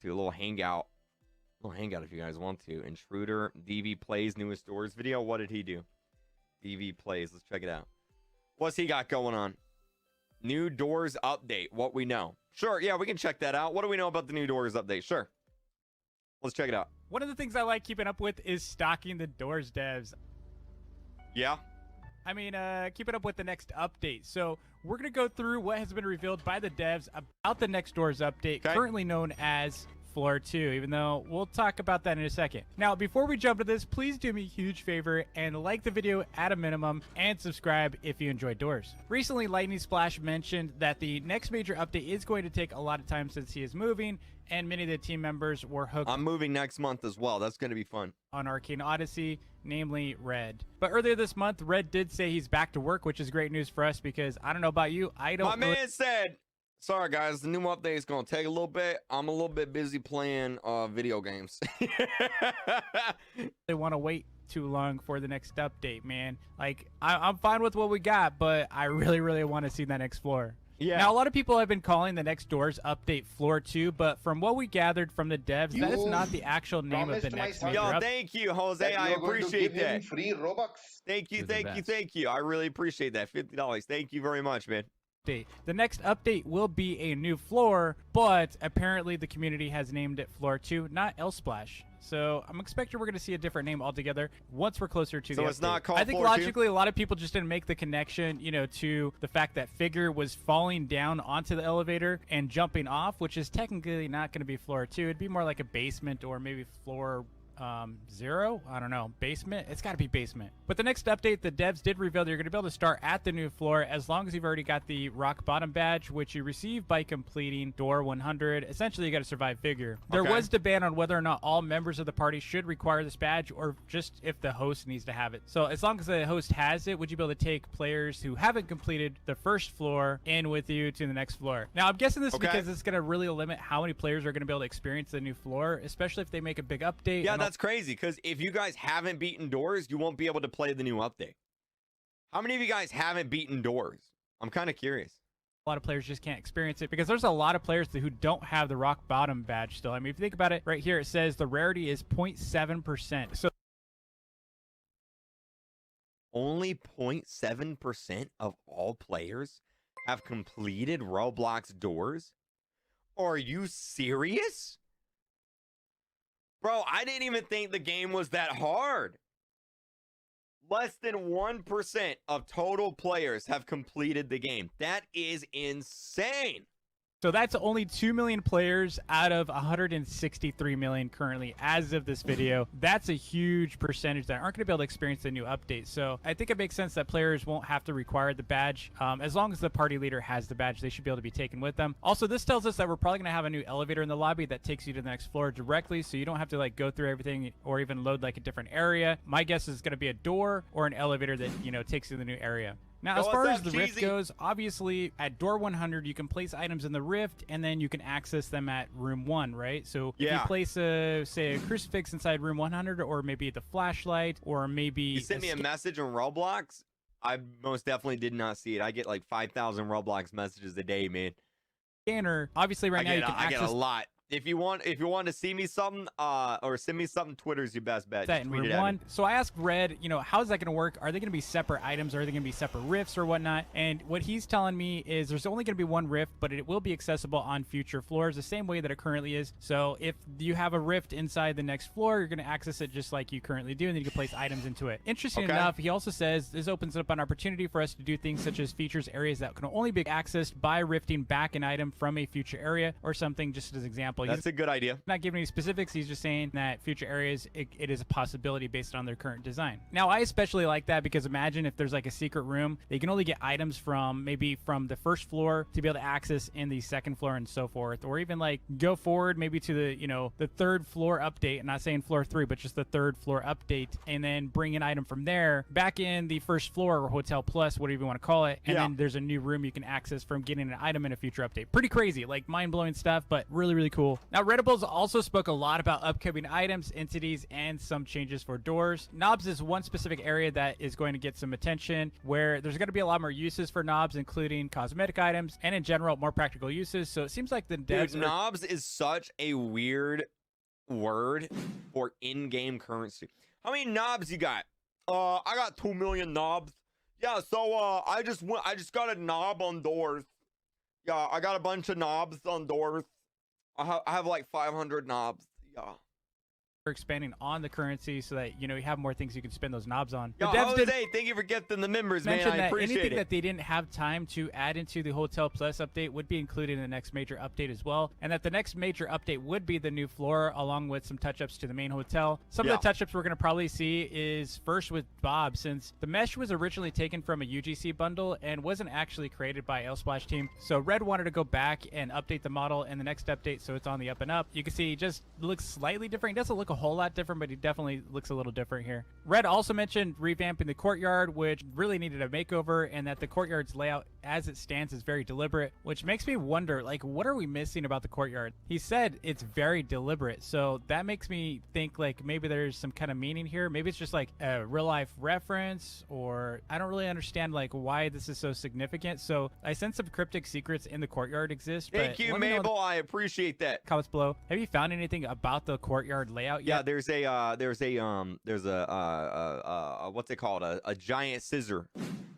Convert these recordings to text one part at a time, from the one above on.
to. A little hangout. If you guys want to. Intruder, DV Plays newest doors video. What did he do? DV Plays. Let's check it out. What's he got going on? New doors update. What we know. Sure, yeah, we can check that out. What do we know about the new doors update? Sure. Let's check it out. One of the things I like keeping up with is stalking the doors devs. Yeah. I mean, keeping up with the next update. So we're going to go through what has been revealed by the devs about the next doors update, currently known as Floor 2, even though we'll talk about that in a second. Now, before we jump to this, please do me a huge favor and like the video at a minimum and subscribe if you enjoy doors. Recently, Lightning Splash mentioned that the next major update is going to take a lot of time since he is moving, and many of the team members were hooked. I'm moving next month as well. That's going to be fun. On Arcane Odyssey, namely Red. But earlier this month, Red did say he's back to work, which is great news for us because I don't know about you. My man said, sorry guys, the new update is going to take a little bit. I'm a little bit busy playing video games. They want to wait too long for the next update, man. Like, I'm fine with what we got, but I really want to see that next floor. Yeah. Now, a lot of people have been calling the next doors update Floor 2, but from what we gathered from the devs, that is not the actual name of the next major update. Yo, thank you, Jose. I appreciate that. Free Robux. Thank you. I really appreciate that. $50. Thank you very much, man. The next update will be a new floor, but apparently the community has named it Floor 2, not L-Splash. So I'm expecting we're going to see a different name altogether once we're closer to the update. So it's not called I think Floor 2? logically a lot of people just didn't make the connection, you know, to the fact that Figure was falling down onto the elevator and jumping off, which is technically not going to be Floor 2. It'd be more like a basement or maybe Floor 0. I don't know. Basement. It's got to be basement. But the next update, the devs did reveal that you're going to be able to start at the new floor as long as you've already got the rock bottom badge, which you receive by completing door 100. Essentially, you got to survive Figure. There was debate on whether or not all members of the party should require this badge or just if the host needs to have it. So as long as the host has it, would you be able to take players who haven't completed the first floor in with you to the next floor? Now, I'm guessing this because it's going to really limit how many players are going to be able to experience the new floor, especially if they make a big update. Yeah, that's crazy because if you guys haven't beaten doors, you won't be able to play the new update. How many of you guys haven't beaten doors? I'm kind of curious. A lot of players just can't experience it because there's a lot of players who don't have the rock bottom badge still. I mean, if you think about it, right here it says the rarity is 0.7%. So only 0.7% of all players have completed Roblox doors? Are you serious? Bro, I didn't even think the game was that hard. Less than 1% of total players have completed the game. That is insane. So that's only 2 million players out of 163 million currently as of this video. That's a huge percentage that aren't going to be able to experience the new update. So I think it makes sense that players won't have to require the badge. As long as the party leader has the badge, they should be able to be taken with them. Also, this tells us that we're probably going to have a new elevator in the lobby that takes you to the next floor directly. So you don't have to like go through everything or even load like a different area. My guess is going to be a door or an elevator that, you know, takes you to the new area. Now, as far as the rift goes, obviously, at door 100, you can place items in the rift, and then you can access them at room 1, right? So if you place, say, a crucifix inside room 100, or maybe the flashlight, or maybe... You sent me a message on Roblox? I most definitely did not see it. I get like 5,000 Roblox messages a day, man. Scanner, obviously, right now, you can access... I get a lot. If you want to see me something, or send me something, Twitter's your best bet. That in room 1. So I asked Red, you know, how's that going to work? Are they going to be separate items? Or are they going to be separate rifts or whatnot? And what he's telling me is there's only going to be one rift, but it will be accessible on future floors the same way that it currently is. So if you have a rift inside the next floor, you're going to access it just like you currently do, and then you can place items into it. Interesting enough, he also says this opens up an opportunity for us to do things such as features areas that can only be accessed by rifting back an item from a future area or something, just as an example. That's a good idea. Not giving any specifics, he's just saying that future areas, it is a possibility based on their current design. Now, I especially like that because imagine if there's like a secret room, they can only get items from maybe from the first floor to be able to access in the second floor and so forth, or even like go forward maybe to the, you know, the third floor update. I'm not saying floor 3, but just the third floor update, and then bring an item from there back in the first floor or Hotel Plus, whatever you want to call it, and then there's a new room you can access from getting an item in a future update. Pretty crazy, like mind-blowing stuff, but really cool. cool. Now, Redables also spoke a lot about upcoming items, entities, and some changes for doors. Knobs is one specific area that is going to get some attention, where there's going to be a lot more uses for knobs, including cosmetic items and in general more practical uses. So it seems like the devs Dude, knobs is such a weird word for in-game currency. How many knobs you got? I got 2 million knobs. Yeah, so I just got a knob on doors. Yeah, I got a bunch of knobs on doors. I have like 500 knobs. Yeah. expanding on the currency so that you have more things you can spend those knobs on. Yo, The devs did Jose, thank you for getting the members, man. mention I that appreciate anything it. that they didn't have time to add into the Hotel Plus update would be included in the next major update as well, and that the next major update would be the new floor along with some touch-ups to the main hotel. Some of the touch-ups we're going to probably see is first with Bob, since the mesh was originally taken from a UGC bundle and wasn't actually created by Elsplash team. So Red wanted to go back and update the model in the next update so it's on the up and up. You can see he just looks slightly different. He doesn't look a whole lot different, but he definitely looks a little different here. Red also mentioned revamping the courtyard, which really needed a makeover, and that the courtyard's layout as it stands is very deliberate, which makes me wonder, like, what are we missing about the courtyard? He said it's very deliberate, so that makes me think like maybe there's some kind of meaning here. Maybe it's just like a real life reference, or I don't really understand like why this is so significant. So I sense some cryptic secrets in the courtyard exist. Thank you, Mabel. I appreciate that. Comments below. Have you found anything about the courtyard layout yet? Yeah, there's a what's it called? A giant scissor.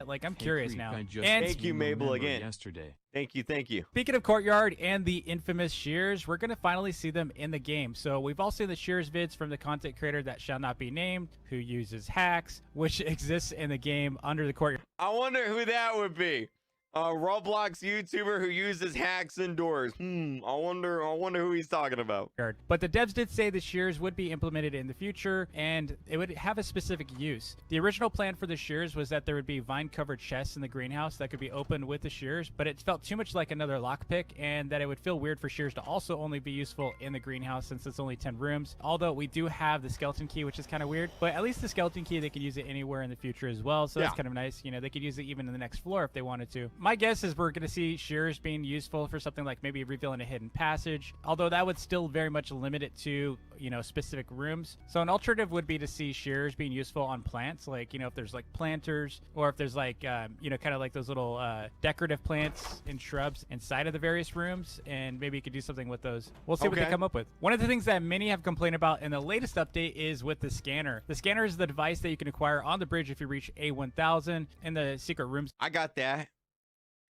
Like, I'm curious now. And thank you, Mabel, again. Yesterday. Thank you. Speaking of courtyard and the infamous shears, we're going to finally see them in the game. So we've all seen the shears vids from the content creator that shall not be named, who uses hacks, which exists in the game under the courtyard. I wonder who that would be. A Roblox YouTuber who uses hacks indoors. I wonder who he's talking about. But the devs did say the shears would be implemented in the future, and it would have a specific use. The original plan for the shears was that there would be vine-covered chests in the greenhouse that could be opened with the shears, but it felt too much like another lockpick, and that it would feel weird for shears to also only be useful in the greenhouse since it's only 10 rooms. Although we do have the skeleton key, which is kind of weird, but at least the skeleton key, they could use it anywhere in the future as well, so that's kind of nice. They could use it even in the next floor if they wanted to. My guess is we're going to see shears being useful for something like maybe revealing a hidden passage, although that would still very much limit it to, specific rooms. So an alternative would be to see shears being useful on plants, like, if there's like planters, or if there's like, kind of like those little decorative plants and shrubs inside of the various rooms, and maybe you could do something with those. We'll see what they come up with. One of the things that many have complained about in the latest update is with the scanner. The scanner is the device that you can acquire on the bridge if you reach A1000 in the secret rooms. I got that.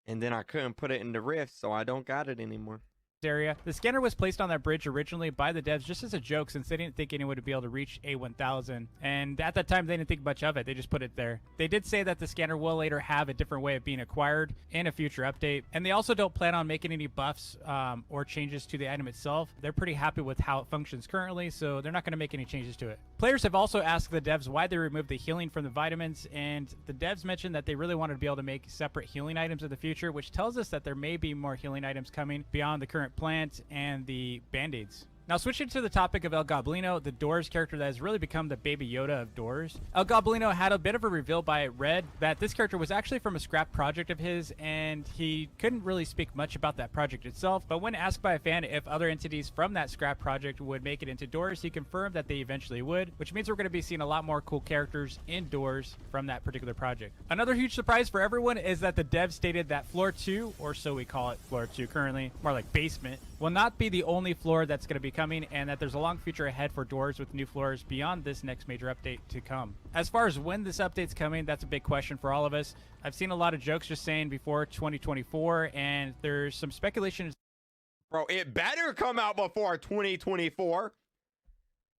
And then I couldn't put it in the rift, so I don't got it anymore. Area. The scanner was placed on that bridge originally by the devs just as a joke, since they didn't think anyone would be able to reach A1000, and at that time they didn't think much of it. They just put it there. They did say that the scanner will later have a different way of being acquired in a future update, and they also don't plan on making any buffs or changes to the item itself. They're pretty happy with how it functions currently, so they're not going to make any changes to it. Players have also asked the devs why they removed the healing from the vitamins, and the devs mentioned that they really wanted to be able to make separate healing items in the future, which tells us that there may be more healing items coming beyond the current plant and the band-aids. Now, switching to the topic of El Goblino, the Doors character that has really become the Baby Yoda of Doors. El Goblino had a bit of a reveal by Red that this character was actually from a scrap project of his, and he couldn't really speak much about that project itself, but when asked by a fan if other entities from that scrap project would make it into Doors, he confirmed that they eventually would, which means we're going to be seeing a lot more cool characters in Doors from that particular project. Another huge surprise for everyone is that the devs stated that Floor 2, or so we call it Floor 2 currently, more like basement, will not be the only floor that's going to be coming, and that there's a long future ahead for Doors with new floors beyond this next major update to come. As far as when this update's coming, that's a big question for all of us. I've seen a lot of jokes just saying before 2024, and there's some speculation. Bro, it better come out before 2024.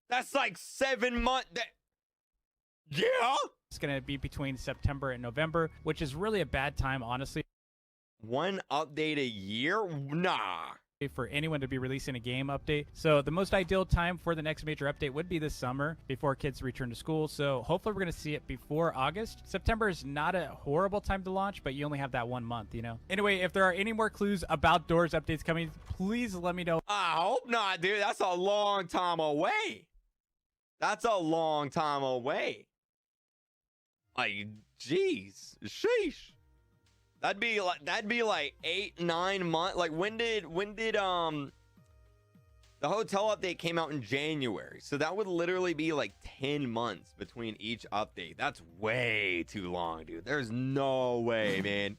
That's like 7 months. Yeah? It's going to be between September and November, which is really a bad time, honestly. One update a year? Nah. For anyone to be releasing a game update. So the most ideal time for the next major update would be this summer before kids return to school. So hopefully we're going to see it before August. September is not a horrible time to launch, but you only have that 1 month, Anyway, if there are any more clues about Doors updates coming, please let me know. I hope not, dude. That's a long time away. Like, jeez. Sheesh. That'd be like 8-9 months. Like when did The hotel update came out in January, so that would literally be like 10 months between each update. That's way too long, dude. There's no way, man.